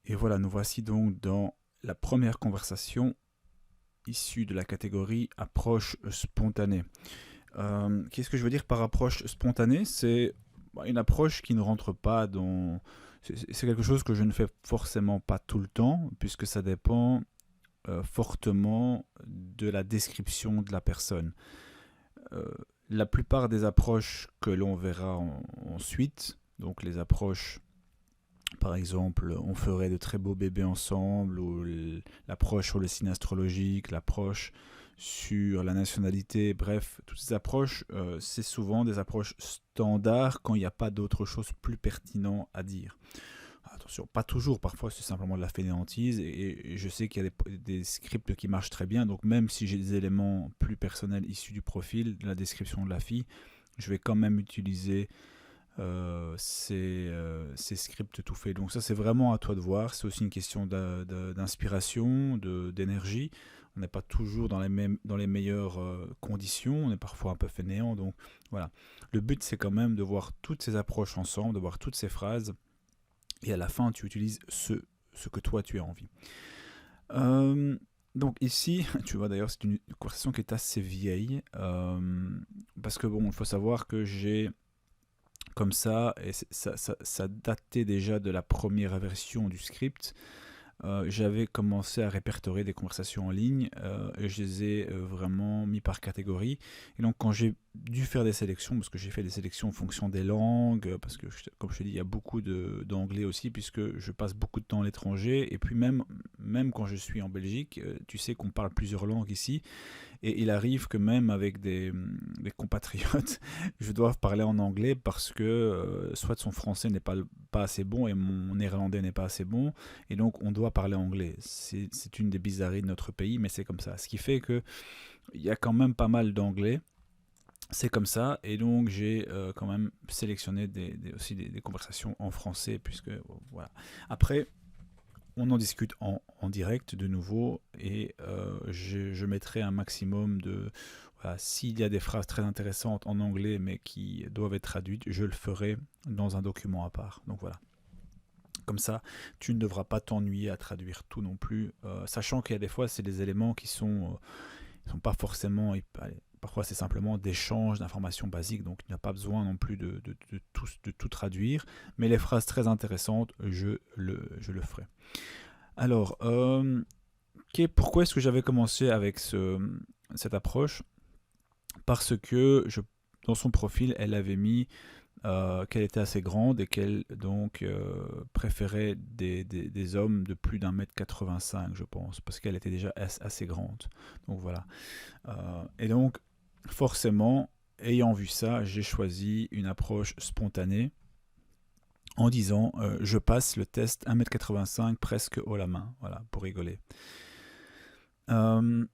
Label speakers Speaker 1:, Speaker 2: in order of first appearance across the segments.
Speaker 1: Et voilà, nous voici donc dans la première conversation issue de la catégorie approche spontanée. Qu'est-ce que je veux dire par approche spontanée? C'est une approche qui ne rentre pas dans... C'est quelque chose que je ne fais forcément pas tout le temps, puisque ça dépend fortement de la description de la personne. Euh, la plupart des approches que l'on verra ensuite, donc les approches, par exemple, on ferait de très beaux bébés ensemble, ou l'approche sur le signe astrologique, l'approche sur la nationalité, bref, toutes ces approches, c'est souvent des approches standards quand il n'y a pas d'autre chose plus pertinent à dire. Attention, pas toujours, parfois c'est simplement de la fainéantise, et je sais qu'il y a des scripts qui marchent très bien, donc même si j'ai des éléments plus personnels issus du profil, de la description de la fille, je vais quand même utiliser ces scripts tout faits. Donc ça, c'est vraiment à toi de voir. C'est aussi une question d'inspiration, d'énergie. On n'est pas toujours dans les meilleures conditions. On est parfois un peu fainéant. Donc voilà. Le but, c'est quand même de voir toutes ces approches ensemble, de voir toutes ces phrases. Et à la fin, tu utilises ce que toi, tu as envie. Donc ici, tu vois d'ailleurs, c'est une conversation qui est assez vieille. Parce que bon, il faut savoir que j'ai comme ça, et ça datait déjà de la première version du script. J'avais commencé à répertorier des conversations en ligne et je les ai vraiment mis par catégorie. Et donc quand j'ai dû faire des sélections, parce que j'ai fait des sélections en fonction des langues, parce que comme je te dis, il y a beaucoup d'anglais aussi, puisque je passe beaucoup de temps à l'étranger, et puis même quand je suis en Belgique, tu sais qu'on parle plusieurs langues ici, et il arrive que même avec des compatriotes, je dois parler en anglais parce que soit son français n'est pas assez bon et mon néerlandais n'est pas assez bon, et donc on doit parler anglais. C'est une des bizarreries de notre pays, mais c'est comme ça. Ce qui fait qu'il y a quand même pas mal d'anglais. C'est comme ça, et donc j'ai quand même sélectionné aussi des conversations en français, puisque voilà. Après, on en discute en direct de nouveau, et je mettrai un maximum de... Voilà, s'il y a des phrases très intéressantes en anglais mais qui doivent être traduites, je le ferai dans un document à part. Donc voilà. Comme ça, tu ne devras pas t'ennuyer à traduire tout non plus, sachant qu'il y a des fois, c'est des éléments qui sont pas forcément... Allez, parfois, c'est simplement d'échanges d'informations basiques, donc il n'y a pas besoin non plus de tout traduire. Mais les phrases très intéressantes, je le ferai. Alors, pourquoi est-ce que j'avais commencé avec cette approche? Parce que dans son profil, elle avait mis qu'elle était assez grande et qu'elle donc préférait des hommes de plus d'1,85 m, je pense, parce qu'elle était déjà assez grande. Donc voilà. Et donc, forcément, ayant vu ça, j'ai choisi une approche spontanée en disant je passe le test 1,85 m presque haut la main, voilà, pour rigoler. Elle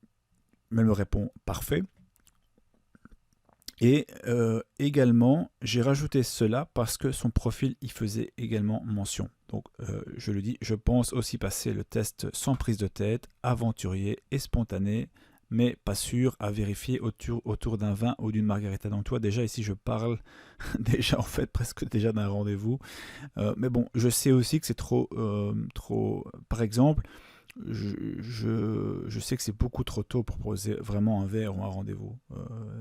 Speaker 1: me répond parfait. Et également, j'ai rajouté cela parce que son profil y faisait également mention. Donc, je le dis, je pense aussi passer le test sans prise de tête, aventurier et spontané, mais pas sûr, à vérifier autour d'un vin ou d'une margarita. Donc, toi, déjà ici, je parle déjà en fait presque déjà d'un rendez-vous. Mais bon, je sais aussi que c'est trop. Par exemple, je sais que c'est beaucoup trop tôt pour proposer vraiment un verre ou un rendez-vous.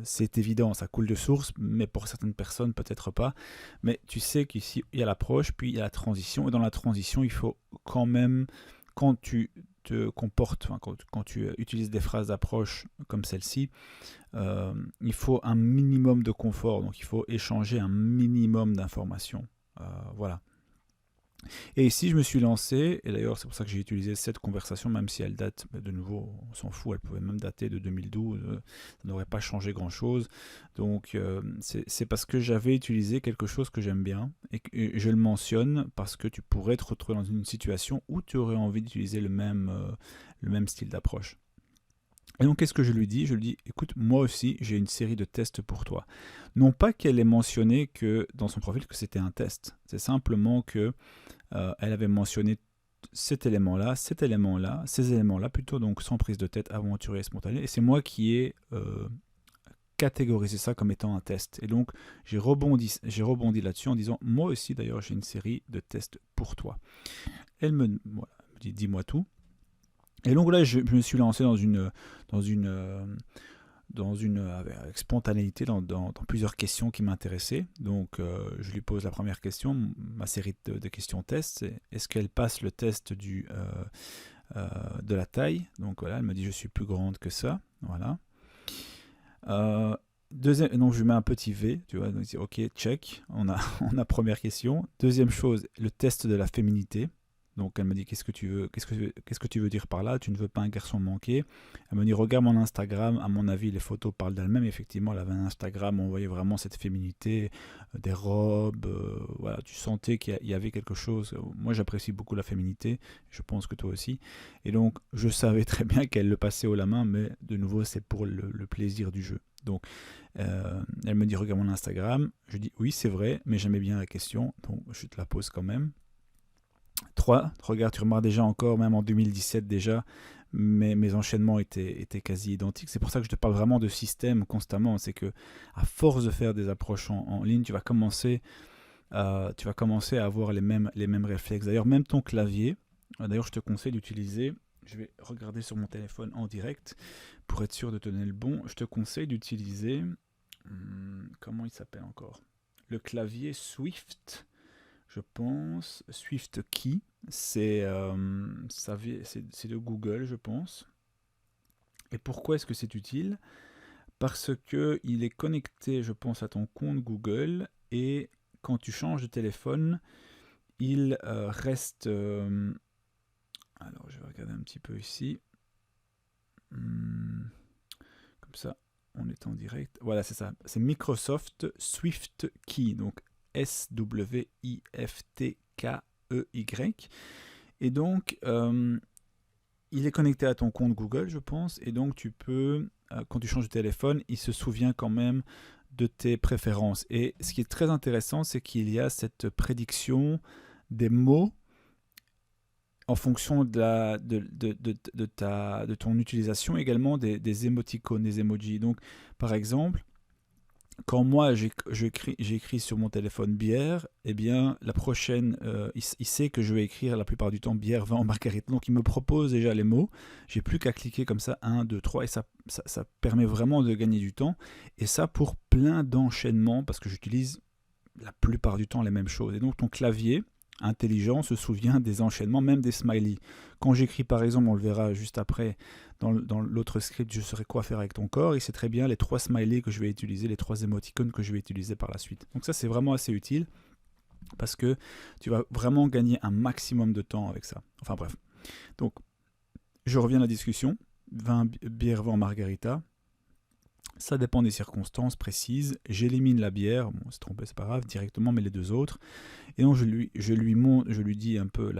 Speaker 1: C'est évident, ça coule de source, mais pour certaines personnes, peut-être pas. Mais tu sais qu'ici, il y a l'approche, puis il y a la transition. Et dans la transition, il faut quand même, quand tu te comportes, enfin, quand tu utilises des phrases d'approche comme celle-ci, il faut un minimum de confort. Donc, il faut échanger un minimum d'informations. Voilà. Et ici, je me suis lancé, et d'ailleurs, c'est pour ça que j'ai utilisé cette conversation, même si elle date, de nouveau, on s'en fout, elle pouvait même dater de 2012, ça n'aurait pas changé grand-chose. Donc, c'est parce que j'avais utilisé quelque chose que j'aime bien, et je le mentionne parce que tu pourrais te retrouver dans une situation où tu aurais envie d'utiliser le même style d'approche. Et donc, qu'est-ce que je lui dis? Je lui dis, écoute, moi aussi, j'ai une série de tests pour toi. Non pas qu'elle ait mentionné que dans son profil que c'était un test, c'est simplement que elle avait mentionné cet élément-là, ces éléments-là plutôt, donc sans prise de tête, aventurier et spontané. Et c'est moi qui ai catégorisé ça comme étant un test. Et donc, j'ai rebondi là-dessus en disant, moi aussi d'ailleurs, j'ai une série de tests pour toi. Voilà, elle me dit dis-moi tout. Et donc là, je me suis lancé avec spontanéité dans plusieurs questions qui m'intéressaient. Donc, je lui pose la première question, ma série de questions tests, c'est est-ce qu'elle passe le test de la taille? Donc voilà, elle me dit je suis plus grande que ça. Voilà. Donc je lui mets un petit V, tu vois, donc ok, check, on a première question. Deuxième chose, le test de la féminité. Donc elle me dit qu'est-ce que tu veux dire par là? Tu ne veux pas un garçon manqué? Elle me dit regarde mon Instagram, à mon avis les photos parlent d'elles-mêmes. Effectivement, elle avait un Instagram où on voyait vraiment cette féminité, des robes, voilà, tu sentais qu'il y avait quelque chose. Moi j'apprécie beaucoup la féminité, je pense que toi aussi. Et donc je savais très bien qu'elle le passait haut la main, mais de nouveau c'est pour le plaisir du jeu. Donc elle me dit regarde mon Instagram, je dis oui c'est vrai, mais j'aimais bien la question, donc je te la pose quand même. 3, regarde, tu remarques déjà encore, même en 2017 déjà, mes enchaînements étaient quasi identiques. C'est pour ça que je te parle vraiment de système constamment. C'est que à force de faire des approches en ligne, tu vas commencer à avoir les mêmes réflexes. D'ailleurs, même ton clavier, d'ailleurs, je te conseille d'utiliser, je vais regarder sur mon téléphone en direct pour être sûr de te donner le bon. Je te conseille d'utiliser, comment il s'appelle encore? Le clavier Swift. Je pense, Swift Key, c'est de Google, je pense. Et pourquoi est-ce que c'est utile? Parce que il est connecté, je pense, à ton compte Google, et quand tu changes de téléphone, il reste... alors, je vais regarder un petit peu ici. Comme ça, on est en direct. Voilà, c'est ça. C'est Microsoft Swift Key, donc Swiftky. Et donc, il est connecté à ton compte Google, je pense. Et donc, tu peux, quand tu changes de téléphone, il se souvient quand même de tes préférences. Et ce qui est très intéressant, c'est qu'il y a cette prédiction des mots en fonction de ton utilisation, également des émoticônes, des emojis. Donc, par exemple, quand moi j'écris sur mon téléphone bière, eh bien la prochaine, il sait que je vais écrire la plupart du temps bière, vin ou margarita. Donc il me propose déjà les mots. J'ai plus qu'à cliquer comme ça, 1, 2, 3, et ça permet vraiment de gagner du temps. Et ça pour plein d'enchaînements, parce que j'utilise la plupart du temps les mêmes choses. Et donc ton clavier intelligent se souvient des enchaînements, même des smileys. Quand j'écris par exemple, on le verra juste après, dans l'autre script, je saurai quoi faire avec ton corps, il sait très bien les 3 smileys que je vais utiliser, les 3 émoticônes que je vais utiliser par la suite. Donc ça c'est vraiment assez utile, parce que tu vas vraiment gagner un maximum de temps avec ça. Enfin bref. Donc, je reviens à la discussion. Bière, vin, margarita. Ça dépend des circonstances précises. J'élimine la bière, bon, c'est trompé, c'est pas grave, directement, mais les deux autres. Et donc je lui dis un peu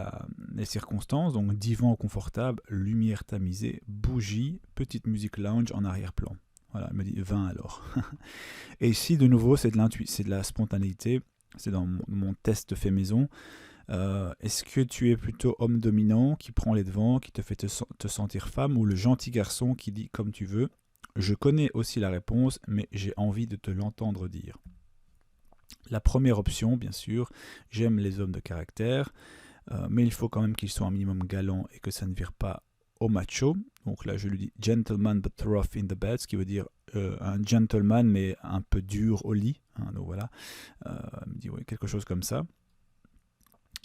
Speaker 1: les circonstances. Donc divan confortable, lumière tamisée, bougie, petite musique lounge en arrière-plan. Voilà, elle me dit vin alors. Et ici, de nouveau, c'est de la spontanéité. C'est dans mon test fait maison. Est-ce que tu es plutôt homme dominant qui prend les devants, qui te fait te sentir femme, ou le gentil garçon qui dit comme tu veux? Je connais aussi la réponse, mais j'ai envie de te l'entendre dire. La première option, bien sûr, j'aime les hommes de caractère, mais il faut quand même qu'ils soient un minimum galants et que ça ne vire pas au macho. Donc là, je lui dis gentleman but rough in the bed, ce qui veut dire un gentleman mais un peu dur au lit. Hein, donc voilà, elle me dit ouais, quelque chose comme ça.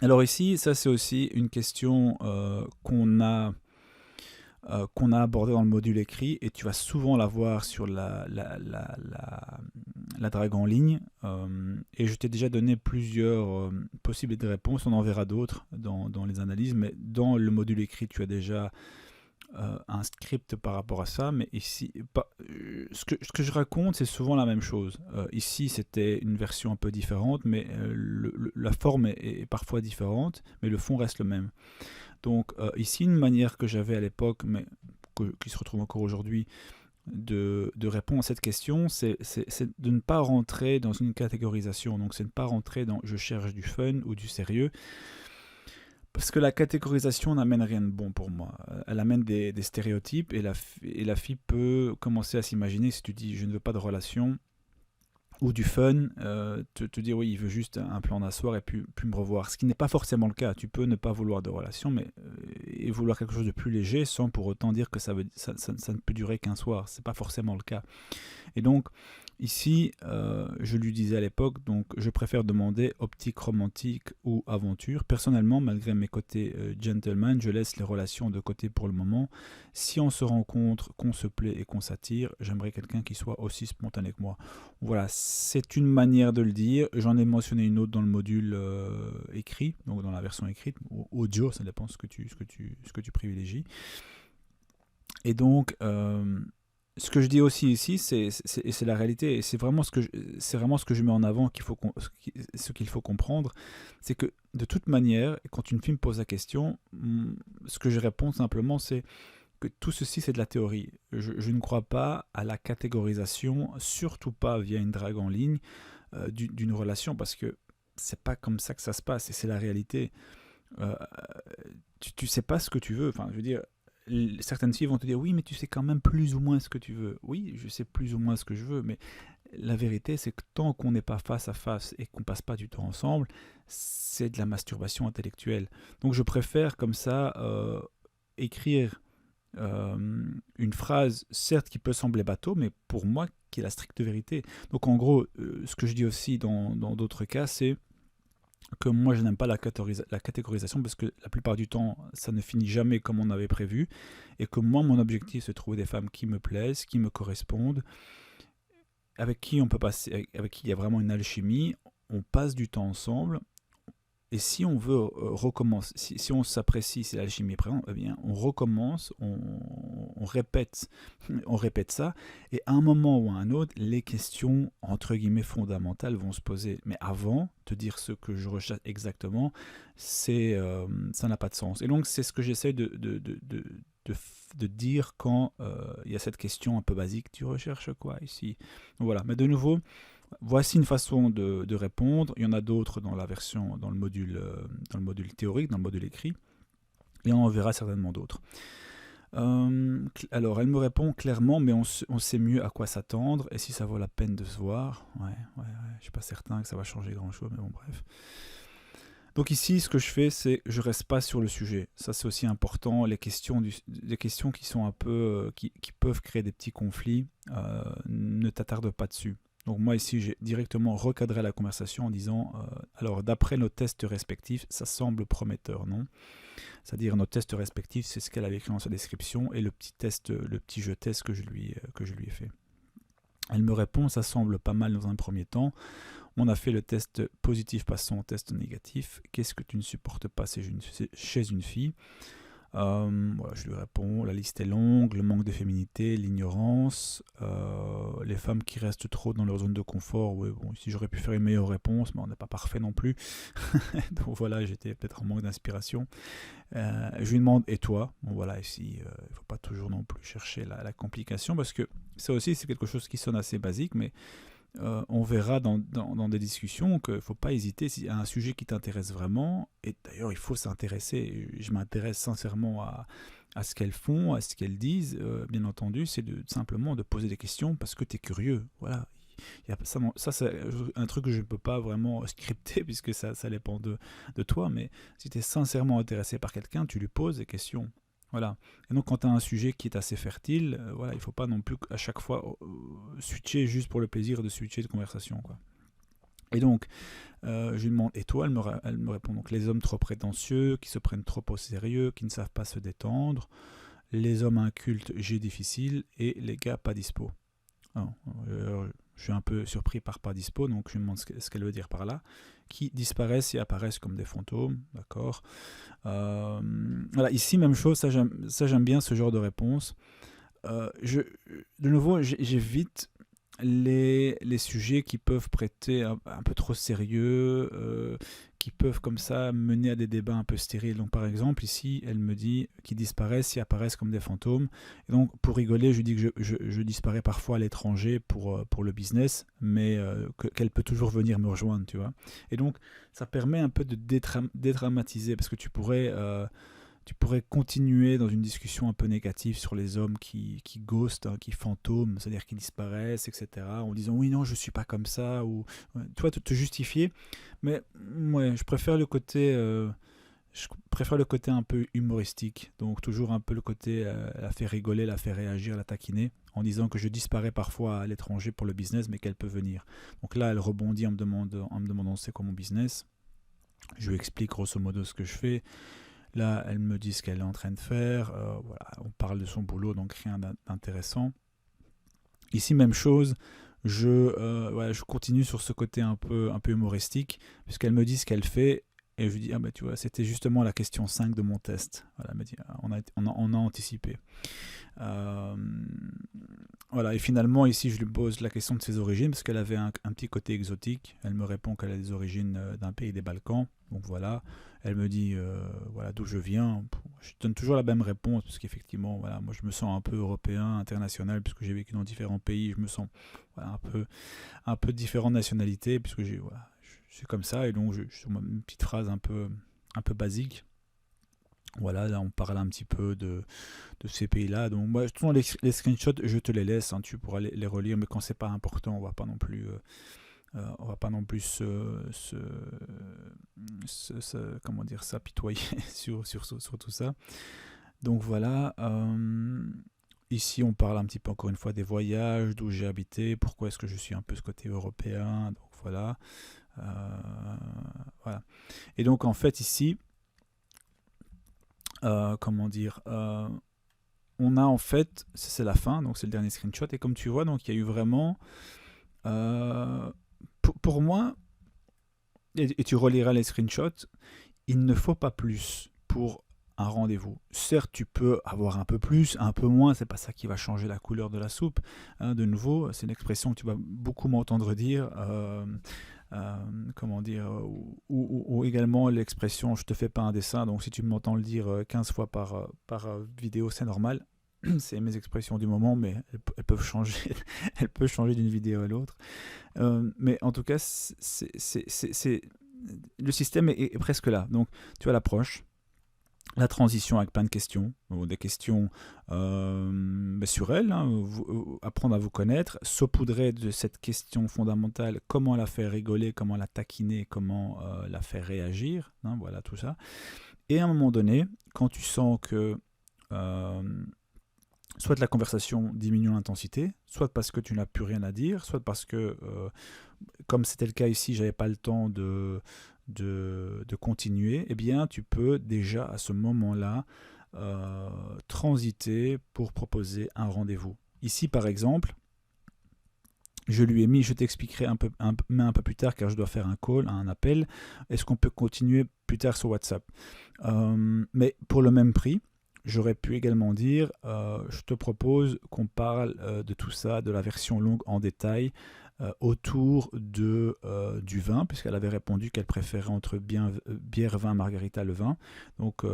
Speaker 1: Alors ici, ça c'est aussi une question qu'on a abordée dans le module écrit, et tu vas souvent la voir sur la drague en ligne, et je t'ai déjà donné plusieurs possibles de réponses, on en verra d'autres dans les analyses, mais dans le module écrit tu as déjà un script par rapport à ça, mais ici, ce que je raconte, c'est souvent la même chose. Ici, c'était une version un peu différente, mais la forme est parfois différente, mais le fond reste le même. Donc ici, une manière que j'avais à l'époque, mais qui se retrouve encore aujourd'hui, de répondre à cette question, c'est de ne pas rentrer dans une catégorisation. Donc c'est de ne pas rentrer dans « je cherche du fun » ou du sérieux. Parce que la catégorisation n'amène rien de bon pour moi. Elle amène des stéréotypes, et la fille peut commencer à s'imaginer, si tu dis « je ne veux pas de relation », ou du fun, te dire oui, il veut juste un plan d'un soir et puis me revoir. Ce qui n'est pas forcément le cas. Tu peux ne pas vouloir de relation, mais et vouloir quelque chose de plus léger sans pour autant dire que ça ne peut durer qu'un soir. C'est pas forcément le cas. Et donc, ici, je lui disais à l'époque, donc je préfère demander optique romantique ou aventure. Personnellement, malgré mes côtés gentleman, je laisse les relations de côté pour le moment. Si on se rencontre, qu'on se plaît et qu'on s'attire, j'aimerais quelqu'un qui soit aussi spontané que moi. Voilà, c'est une manière de le dire. J'en ai mentionné une autre dans le module écrit, donc dans la version écrite, ou audio, ça dépend ce que tu privilégies. Et donc, ce que je dis aussi ici, c'est la réalité, et c'est vraiment ce que je mets en avant, ce qu'il faut comprendre, c'est que de toute manière, quand une fille me pose la question, ce que je réponds simplement, c'est que tout ceci, c'est de la théorie. Je ne crois pas à la catégorisation, surtout pas via une drague en ligne, d'une relation, parce que c'est pas comme ça que ça se passe, et c'est la réalité. Euh, tu sais pas ce que tu veux, enfin, je veux dire, certaines filles vont te dire oui, mais tu sais quand même plus ou moins ce que tu veux. Oui, je sais plus ou moins ce que je veux, mais la vérité, c'est que tant qu'on n'est pas face à face et qu'on passe pas du temps ensemble, c'est de la masturbation intellectuelle. Donc je préfère comme ça écrire une phrase, certes qui peut sembler bateau, mais pour moi qui est la stricte vérité. Donc en gros, ce que je dis aussi dans d'autres cas, c'est que moi je n'aime pas la catégorisation parce que la plupart du temps ça ne finit jamais comme on avait prévu, et que moi mon objectif c'est de trouver des femmes qui me plaisent, qui me correspondent, avec qui on peut passer, avec qui il y a vraiment une alchimie, on passe du temps ensemble. Et si on veut recommencer, si on s'apprécie, si l'alchimie est présente, eh bien on recommence, on répète, on répète ça, et à un moment ou à un autre, les questions entre guillemets fondamentales vont se poser. Mais avant, te dire ce que je recherche exactement, ça n'a pas de sens. Et donc c'est ce que j'essaie de dire quand il y a cette question un peu basique, tu recherches quoi ici? Voilà, mais de nouveau, voici une façon de répondre. Il y en a d'autres dans la version, dans le module théorique, dans le module écrit, et on en verra certainement d'autres. Alors, elle me répond clairement, mais on sait mieux à quoi s'attendre et si ça vaut la peine de se voir. Ouais. Je suis pas certain que ça va changer grand-chose, mais bon, bref. Donc ici, ce que je fais, c'est je reste pas sur le sujet. Ça, c'est aussi important. Les questions qui sont un peu, qui peuvent créer des petits conflits, ne t'attarde pas dessus. Donc moi ici, j'ai directement recadré la conversation en disant, alors d'après nos tests respectifs, ça semble prometteur, non? C'est-à-dire nos tests respectifs, c'est ce qu'elle avait écrit dans sa description, et le petit jeu test que je lui ai fait. Elle me répond, ça semble pas mal dans un premier temps. On a fait le test positif, passons au test négatif. Qu'est-ce que tu ne supportes pas chez une fille? Voilà, je lui réponds, la liste est longue, le manque de féminité, l'ignorance, les femmes qui restent trop dans leur zone de confort. Ouais, bon, ici j'aurais pu faire une meilleure réponse, mais on n'est pas parfait non plus. Donc voilà, j'étais peut-être en manque d'inspiration. Je lui demande, et toi? Bon voilà, ici, il ne faut pas toujours non plus chercher la complication, parce que ça aussi c'est quelque chose qui sonne assez basique, mais on verra dans des discussions qu'il ne faut pas hésiter s'il y a un sujet qui t'intéresse vraiment. Et d'ailleurs, il faut s'intéresser. Je m'intéresse sincèrement à ce qu'elles font, à ce qu'elles disent. Bien entendu, c'est simplement de poser des questions parce que tu es curieux. Voilà. Ça, c'est un truc que je ne peux pas vraiment scripter puisque ça dépend de toi. Mais si tu es sincèrement intéressé par quelqu'un, tu lui poses des questions. Voilà. Et donc, quand tu as un sujet qui est assez fertile, voilà, il ne faut pas non plus à chaque fois switcher juste pour le plaisir de switcher de conversation, quoi. Et donc, je lui demande, et toi? Elle me répond, donc les hommes trop prétentieux, qui se prennent trop au sérieux, qui ne savent pas se détendre, les hommes incultes, j'ai difficile, et les gars pas dispo. Alors, je suis un peu surpris par pas dispo, donc je me demande ce qu'elle veut dire par là. Qui disparaissent et apparaissent comme des fantômes, d'accord. Voilà, ici, même chose, ça j'aime bien ce genre de réponse. De nouveau, j'évite les sujets qui peuvent prêter un peu trop sérieux, qui peuvent comme ça mener à des débats un peu stériles. Donc par exemple, ici, elle me dit qu'ils disparaissent et apparaissent comme des fantômes. Et donc pour rigoler, je dis que je disparais parfois à l'étranger pour le business, mais qu'elle peut toujours venir me rejoindre, tu vois. Et donc ça permet un peu de dédramatiser, parce que tu pourrais tu pourrais continuer dans une discussion un peu négative sur les hommes qui ghostent, hein, qui fantôment, c'est-à-dire qui disparaissent, etc. En disant oui, non, je suis pas comme ça, ou tu vois, te justifier. Mais ouais, je préfère le côté un peu humoristique, donc toujours un peu le côté la faire rigoler, la faire réagir, la taquiner, en disant que je disparais parfois à l'étranger pour le business, mais qu'elle peut venir. Donc là, elle rebondit en me demandant c'est quoi mon business. Je lui explique grosso modo ce que je fais. Là, elle me dit ce qu'elle est en train de faire. Voilà, on parle de son boulot, donc rien d'intéressant. Ici, même chose. Ouais, je continue sur ce côté un peu humoristique, puisqu'elle me dit ce qu'elle fait. Et je lui dis, ah bah tu vois, c'était justement la question 5 de mon test. Voilà, elle me dit, on a anticipé. Euh, voilà, et finalement, ici, je lui pose la question de ses origines, parce qu'elle avait un petit côté exotique. Elle me répond qu'elle a des origines d'un pays des Balkans. Donc voilà, elle me dit voilà d'où je viens. Je donne toujours la même réponse, parce qu'effectivement, voilà, moi je me sens un peu européen, international, puisque j'ai vécu dans différents pays. Je me sens voilà, un peu différentes nationalités, puisque voilà, je suis comme ça, et donc sur une petite phrase un peu basique. Voilà, là on parle un petit peu de ces pays-là. Donc moi, les screenshots, je te les laisse, hein, tu pourras les relire, mais quand c'est pas important, on va pas non plus comment dire, s'apitoyer sur tout ça. Donc voilà. Ici, on parle un petit peu encore une fois des voyages, d'où j'ai habité, pourquoi est-ce que je suis un peu ce côté européen. Donc voilà. Voilà. Et donc en fait ici, comment dire, on a en fait, c'est la fin, donc c'est le dernier screenshot, et comme tu vois, donc il y a eu vraiment, pour moi, et tu reliras les screenshots, il ne faut pas plus pour un rendez-vous. Certes, tu peux avoir un peu plus, un peu moins, c'est pas ça qui va changer la couleur de la soupe. Hein, de nouveau, c'est une expression que tu vas beaucoup m'entendre dire. Comment dire, ou également l'expression je te fais pas un dessin, donc si tu m'entends le dire 15 fois par vidéo, c'est normal. C'est mes expressions du moment, mais elles peuvent changer, elles peuvent changer d'une vidéo à l'autre. Mais en tout cas, le système est presque là. Donc, tu as l'approche, la transition avec plein de questions, ou des questions sur elle, hein, apprendre à vous connaître, saupoudrer de cette question fondamentale, comment la faire rigoler, comment la taquiner, comment la faire réagir, hein, voilà tout ça. Et à un moment donné, quand tu sens que soit la conversation diminue en intensité, soit parce que tu n'as plus rien à dire, soit parce que, comme c'était le cas ici, j'avais pas le temps de continuer, eh bien tu peux déjà à ce moment-là transiter pour proposer un rendez-vous. Ici par exemple, je lui ai mis, je t'expliquerai un peu plus tard car je dois faire un call, un appel. Est-ce qu'on peut continuer plus tard sur WhatsApp? Mais pour le même prix, j'aurais pu également dire, je te propose qu'on parle de tout ça, de la version longue en détail, autour du vin, puisqu'elle avait répondu qu'elle préférait entre bière, vin, margarita, le vin. Donc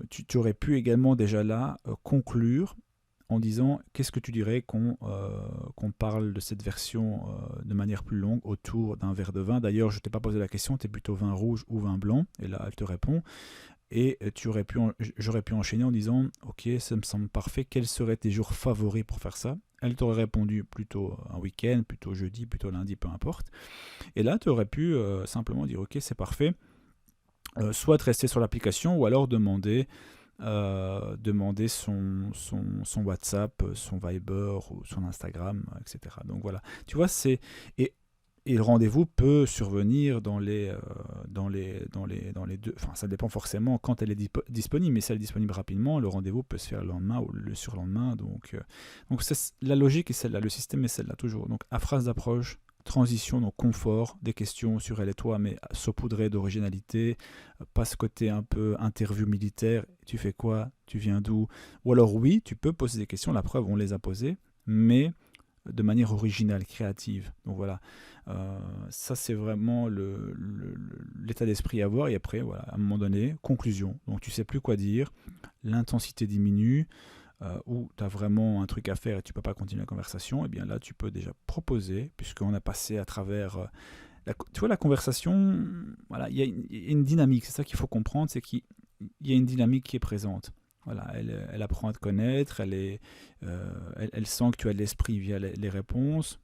Speaker 1: tu aurais pu également déjà là conclure en disant qu'est-ce que tu dirais qu'on parle de cette version de manière plus longue autour d'un verre de vin. D'ailleurs, je ne t'ai pas posé la question, tu es plutôt vin rouge ou vin blanc, et là elle te répond. Et j'aurais pu enchaîner en disant ok, ça me semble parfait, quels seraient tes jours favoris pour faire ça? Elle t'aurait répondu plutôt un week-end, plutôt jeudi, plutôt lundi, peu importe. Et là, tu aurais pu simplement dire ok, c'est parfait, soit rester sur l'application ou alors demander son WhatsApp, son Viber ou son Instagram, etc. Donc voilà, tu vois, et le rendez-vous peut survenir dans les deux. Enfin, ça dépend forcément quand elle est disponible, mais si elle est disponible rapidement, le rendez-vous peut se faire le lendemain ou le surlendemain. Donc la logique est celle-là, le système est celle-là toujours. Donc à phrase d'approche, transition, donc confort, des questions sur elle et toi, mais saupoudrées d'originalité, pas ce côté un peu interview militaire, tu fais quoi, tu viens d'où? Ou alors oui, tu peux poser des questions, la preuve on les a posées, mais de manière originale, créative. Donc voilà, ça c'est vraiment l'état d'esprit à avoir. Et après, voilà, à un moment donné, conclusion. Donc tu sais plus quoi dire, l'intensité diminue, ou tu as vraiment un truc à faire et tu peux pas continuer la conversation. Et bien là, tu peux déjà proposer, puisqu'on a passé à travers... tu vois, la conversation, voilà, il y a une dynamique. C'est ça qu'il faut comprendre, c'est qu'il il y a une dynamique qui est présente. Voilà, elle apprend à te connaître, elle sent que tu as de l'esprit via les réponses,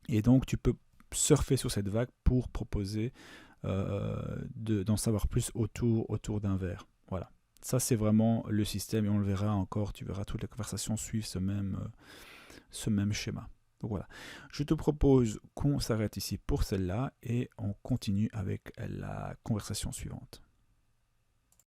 Speaker 1: et donc tu peux surfer sur cette vague pour proposer d'en savoir plus autour d'un verre. Voilà. Ça, c'est vraiment le système, et on le verra encore, tu verras, toutes les conversations suivent ce même schéma. Donc voilà, je te propose qu'on s'arrête ici pour celle-là et on continue avec la conversation suivante.